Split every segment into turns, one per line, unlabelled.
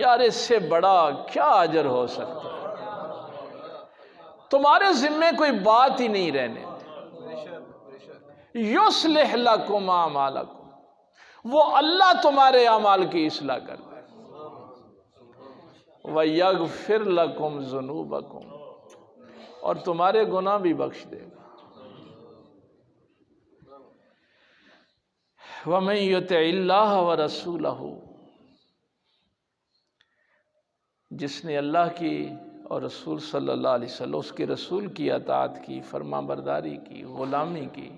یار اس سے بڑا کیا اجر ہو سکتا ہے؟ تمہارے ذمے کوئی بات ہی نہیں رہنے دی۔ یصلح لکم اعمالکم، وہ اللہ تمہارے اعمال کی اصلاح کر دے۔ وَيَغْفِرْ لَكُمْ ذُنُوبَكُمْ، اور تمہارے گناہ بھی بخش دے گا۔ وَمَن يُطِعِ اللَّهَ وَرَسُولَهُ، جس نے اللہ کی اور رسول صلی اللہ علیہ وسلم، اس کے رسول کی اطاعت کی، فرما برداری کی، غلامی کی،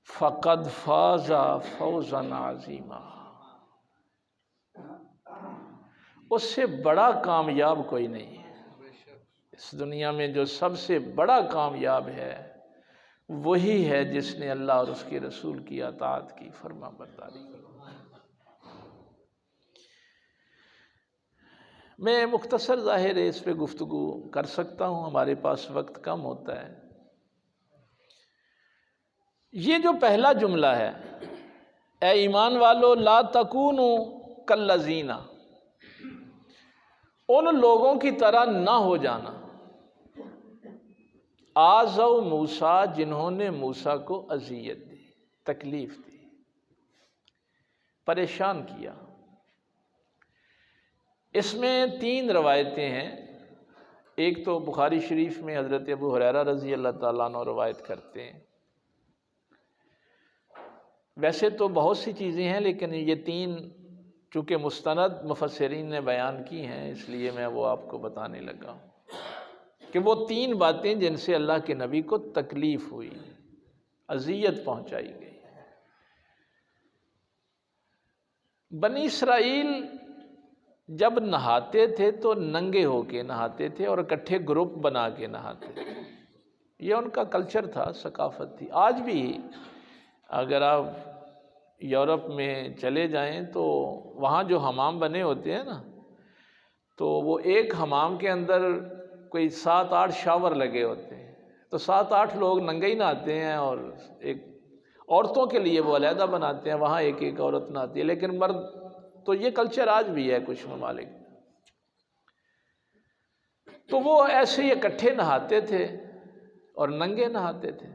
فَقَدْ فَازَ فَوْزًا عَظِيمًا، اس سے بڑا کامیاب کوئی نہیں ہے۔ اس دنیا میں جو سب سے بڑا کامیاب ہے وہی ہے جس نے اللہ اور اس کے رسول کی اطاعت کی، فرما برداری کی۔ میں مختصر ظاہر ہے اس پہ گفتگو کر سکتا ہوں، ہمارے پاس وقت کم ہوتا ہے۔ یہ جو پہلا جملہ ہے، اے ایمان والو لا تکونوا کالذین، ان لوگوں کی طرح نہ ہو جانا، آذوا موسیٰ، جنہوں نے موسیٰ کو اذیت دی، تکلیف دی، پریشان کیا۔ اس میں 3 روایتیں ہیں۔ ایک تو بخاری شریف میں حضرت ابو ہریرہ رضی اللہ تعالیٰ عنہ روایت کرتے ہیں۔ ویسے تو بہت سی چیزیں ہیں لیکن یہ 3 چونکہ مستند مفسرین نے بیان کی ہیں، اس لیے میں وہ آپ کو بتانے لگا ہوں کہ وہ 3 باتیں جن سے اللہ کے نبی کو تکلیف ہوئی، اذیت پہنچائی گئی۔ بنی اسرائیل جب نہاتے تھے تو ننگے ہو کے نہاتے تھے اور اکٹھے گروپ بنا کے نہاتے تھے، یہ ان کا کلچر تھا، ثقافت تھی۔ آج بھی اگر آپ یورپ میں چلے جائیں تو وہاں جو حمام بنے ہوتے ہیں نا، تو وہ ایک حمام کے اندر کوئی 7-8 شاور لگے ہوتے ہیں، تو 7-8 لوگ ننگے ہی نہاتے ہیں، اور ایک عورتوں کے لیے وہ علیحدہ بناتے ہیں، وہاں ایک ایک عورت نہاتی ہے، لیکن مرد تو یہ کلچر آج بھی ہے کچھ ممالک۔ تو وہ ایسے ہی اکٹھے نہاتے تھے اور ننگے نہاتے تھے،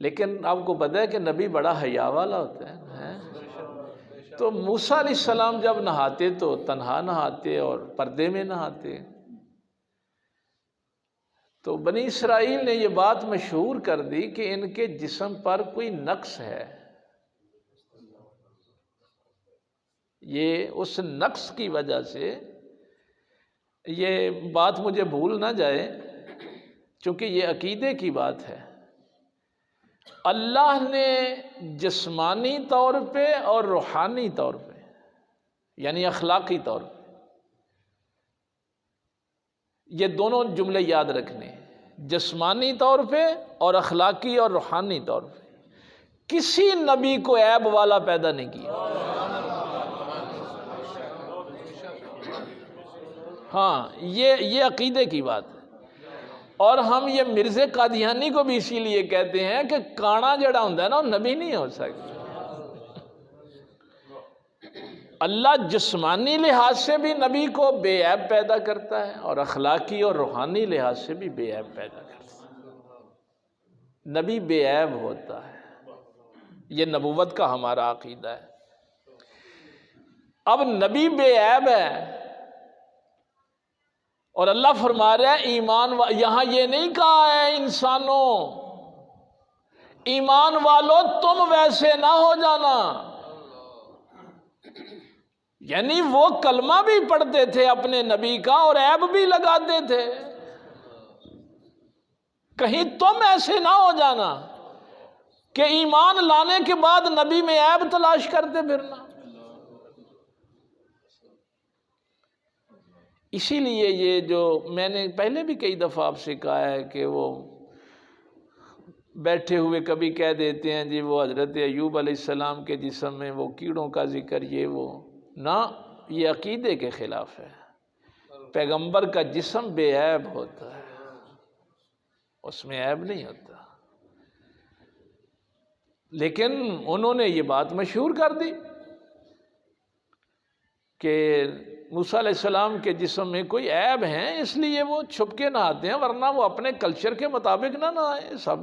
لیکن آپ کو پتہ ہے کہ نبی بڑا حیا والا ہوتا ہے۔ تو موسیٰ علیہ السلام جب نہاتے تو تنہا نہاتے اور پردے میں نہاتے۔ تو بنی اسرائیل نے یہ بات مشہور کر دی کہ ان کے جسم پر کوئی نقص ہے، یہ اس نقص کی وجہ سے، یہ بات مجھے بھول نہ جائے چونکہ یہ عقیدے کی بات ہے، اللہ نے جسمانی طور پہ اور روحانی طور پہ، یعنی اخلاقی طور پہ، یہ دونوں جملے یاد رکھنے، جسمانی طور پہ اور اخلاقی اور روحانی طور پہ کسی نبی کو عیب والا پیدا نہیں کیا۔ ہاں یہ عقیدے کی بات ہے، اور ہم یہ مرزا قادیانی کو بھی اسی لیے کہتے ہیں کہ کانا جڑا ہوتا ہے نا وہ نبی نہیں ہو سکتا۔ اللہ جسمانی لحاظ سے بھی نبی کو بے عیب پیدا کرتا ہے اور اخلاقی اور روحانی لحاظ سے بھی بے عیب پیدا کرتا ہے۔ نبی بے عیب ہوتا ہے، یہ نبوت کا ہمارا عقیدہ ہے۔ اب نبی بے عیب ہے اور اللہ فرما رہا ہے ایمان یہاں یہ نہیں کہا ہے انسانوں، ایمان والو تم ویسے نہ ہو جانا، یعنی وہ کلمہ بھی پڑھتے تھے اپنے نبی کا اور عیب بھی لگاتے تھے، کہیں تم ایسے نہ ہو جانا کہ ایمان لانے کے بعد نبی میں عیب تلاش کرتے پھرنا۔ اسی لیے یہ جو میں نے پہلے بھی کئی دفعہ آپ سے کہا ہے کہ وہ بیٹھے ہوئے کبھی کہہ دیتے ہیں جی وہ حضرت ایوب علیہ السلام کے جسم میں وہ کیڑوں کا ذکر، یہ وہ نہ، یہ عقیدے کے خلاف ہے۔ پیغمبر کا جسم بے عیب ہوتا ہے، اس میں عیب نہیں ہوتا، لیکن انہوں نے یہ بات مشہور کر دی۔ کہ موسیٰ علیہ السلام کے جسم میں کوئی عیب ہیں اس لیے وہ چھپ کے نہاتے ہیں، ورنہ وہ اپنے کلچر کے مطابق نہ نہائیں. سب